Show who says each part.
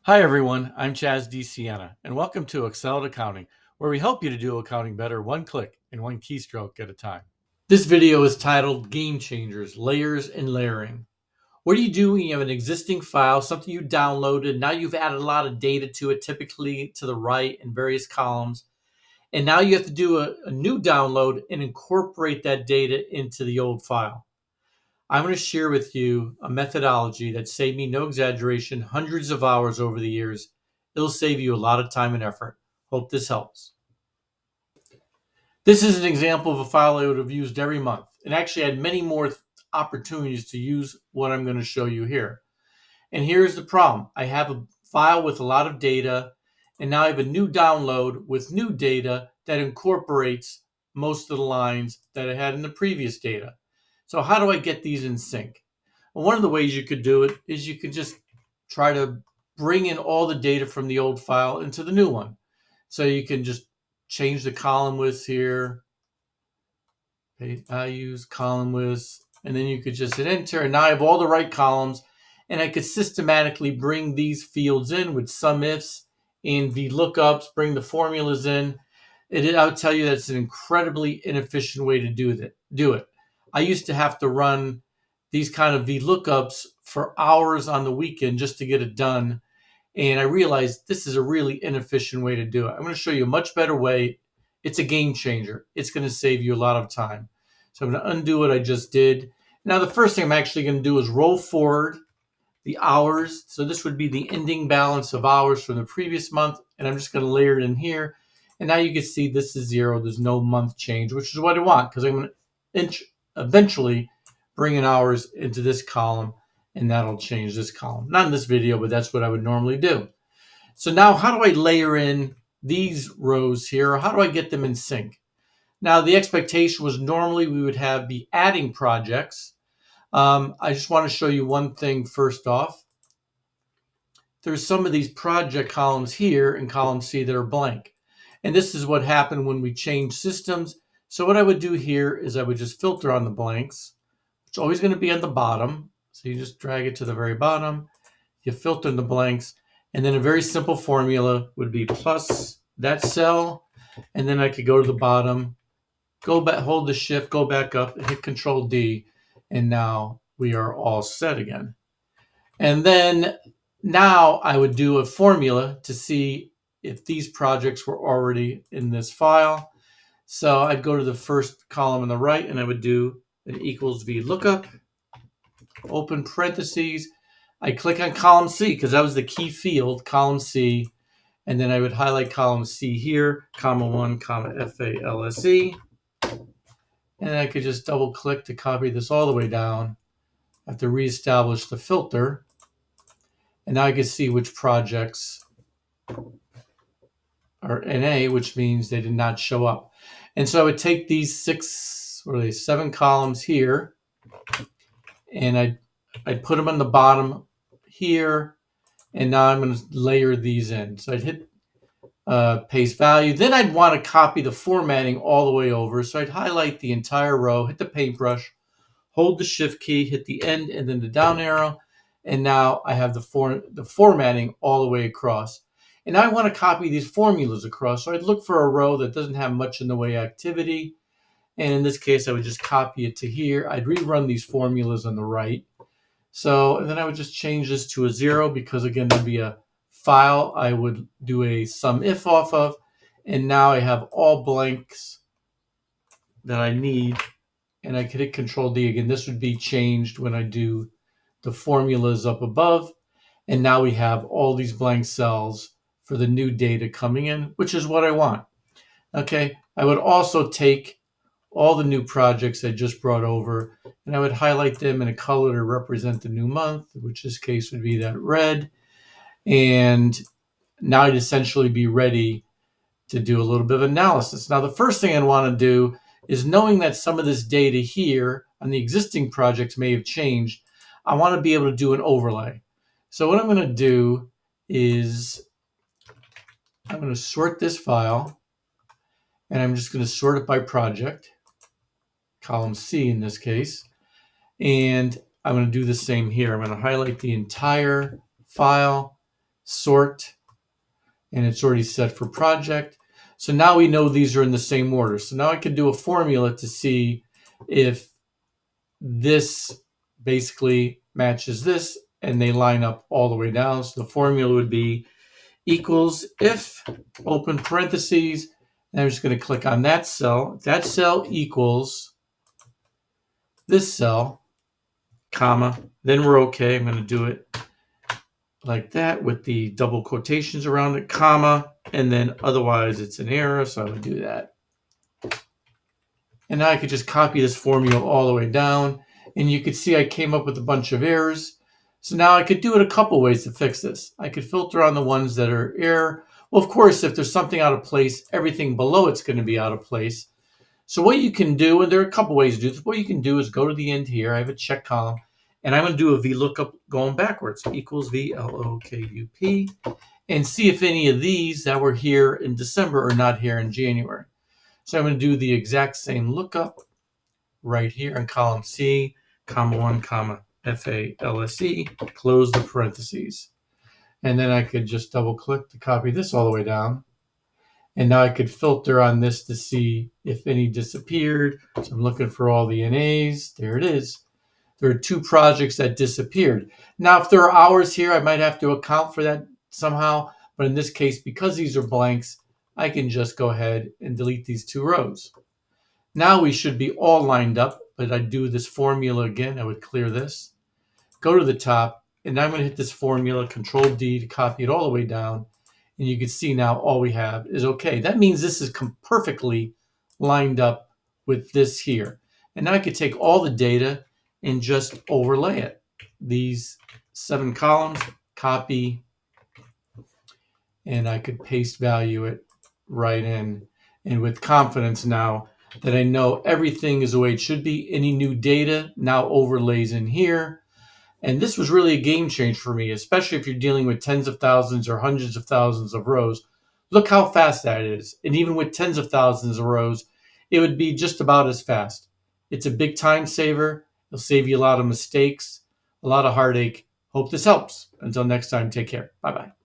Speaker 1: Hi everyone, I'm Chaz D. Sienna, and welcome to Excel at Accounting, where we help you to do accounting better one click and one keystroke at a time. This video is titled Game Changers, Layers and Layering. What do you do when you have an existing file, something you downloaded, now you've added a lot of data to it, typically to the right in various columns, and now you have to do a new download and incorporate that data into the old file. I'm going to share with you a methodology that saved me, no exaggeration, hundreds of hours over the years. It'll save you a lot of time and effort. Hope this helps. This is an example of a file I would have used every month, and actually had many more opportunities to use what I'm going to show you here. And here's the problem. I have a file with a lot of data, and now I have a new download with new data that incorporates most of the lines that I had in the previous data. So how do I get these in sync? Well, one of the ways you could do it is you could just try to bring in all the data from the old file into the new one. So you can just change the column widths here, values, column widths, and then you could just hit enter. And now I have all the right columns, and I could systematically bring these fields in with sum ifs and VLOOKUPs, bring the formulas in. I would tell you that's an incredibly inefficient way to do it. I used to have to run these kind of VLOOKUPs for hours on the weekend just to get it done. And I realized this is a really inefficient way to do it. I'm going to show you a much better way. It's a game changer. It's going to save you a lot of time. So I'm going to undo what I just did. Now, the first thing I'm actually going to do is roll forward the hours. So this would be the ending balance of hours from the previous month. And I'm just going to layer it in here. And now you can see this is 0. There's no month change, which is what I want because I'm going to eventually bring in hours into this column, and that'll change this column. Not in this video, but that's what I would normally do. So now how do I layer in these rows here? Or how do I get them in sync? Now, the expectation was normally we would be adding projects. I just want to show you one thing first off. There's some of these project columns here in column C that are blank. And this is what happened when we changed systems. So what I would do here is I would just filter on the blanks. It's always going to be at the bottom. So you just drag it to the very bottom. You filter in the blanks. And then a very simple formula would be plus that cell. And then I could go to the bottom, go back, hold the shift, go back up, hit Control D. And now we are all set again. And then now I would do a formula to see if these projects were already in this file. So I'd go to the first column on the right and I would do an equals VLOOKUP, open parentheses. I click on column C because that was the key field, column C. And then I would highlight column C here, comma 1, comma FALSE. And I could just double click to copy this all the way down. I have to reestablish the filter. And now I can see which projects are NA, which means they did not show up. And so I would take these 7 columns here, and I'd put them on the bottom here, and now I'm going to layer these in. So I'd hit paste value. Then I'd want to copy the formatting all the way over. So I'd highlight the entire row, hit the paintbrush, hold the shift key, hit the end, and then the down arrow. And now I have the formatting all the way across. And I want to copy these formulas across. So I'd look for a row that doesn't have much in the way of activity. And in this case, I would just copy it to here. I'd rerun these formulas on the right. So, and then I would just change this to a 0 because again, that'd be a file I would do a sum if off of. And now I have all blanks that I need. And I could hit Control D again. This would be changed when I do the formulas up above. And now we have all these blank cells for the new data coming in, which is what I want. Okay, I would also take all the new projects I just brought over and I would highlight them in a color to represent the new month, which this case would be that red. And now I'd essentially be ready to do a little bit of analysis. Now, the first thing I want to do is, knowing that some of this data here on the existing projects may have changed, I want to be able to do an overlay. So what I'm going to do is I'm going to sort this file, and I'm just going to sort it by project, column C in this case. And I'm going to do the same here. I'm going to highlight the entire file, sort, and it's already set for project. So now we know these are in the same order. So now I could do a formula to see if this basically matches this and they line up all the way down. So the formula would be equals if, open parentheses, and I'm just going to click on that cell. If that cell equals this cell, comma, then we're okay. I'm going to do it like that with the double quotations around it, comma, and then otherwise it's an error, so I would do that. And now I could just copy this formula all the way down, and you could see I came up with a bunch of errors. So now I could do it a couple ways to fix this. I could filter on the ones that are error. Well, of course, if there's something out of place, everything below it's going to be out of place. So what you can do, and there are a couple ways to do this, what you can do is go to the end here. I have a check column, and I'm going to do a VLOOKUP going backwards, equals VLOOKUP, and see if any of these that were here in December are not here in January. So I'm going to do the exact same lookup right here in column C, comma 1, comma FALSE, close the parentheses. And then I could just double click to copy this all the way down. And now I could filter on this to see if any disappeared. So I'm looking for all the NAs. There it is. There are 2 projects that disappeared. Now, if there are hours here, I might have to account for that somehow. But in this case, because these are blanks, I can just go ahead and delete these 2 rows. Now we should be all lined up, but I'd do this formula again. I would clear this, go to the top, and I'm going to hit this formula, Control D, to copy it all the way down. And you can see now all we have is okay. That means this is perfectly lined up with this here. And now I could take all the data and just overlay it. These 7 columns, copy, and I could paste value it right in. And with confidence now that I know everything is the way it should be, any new data now overlays in here. And this was really a game changer for me, especially if you're dealing with tens of thousands or hundreds of thousands of rows. Look how fast that is. And even with tens of thousands of rows, it would be just about as fast. It's a big time saver. It'll save you a lot of mistakes, a lot of heartache. Hope this helps. Until next time, take care. Bye-bye.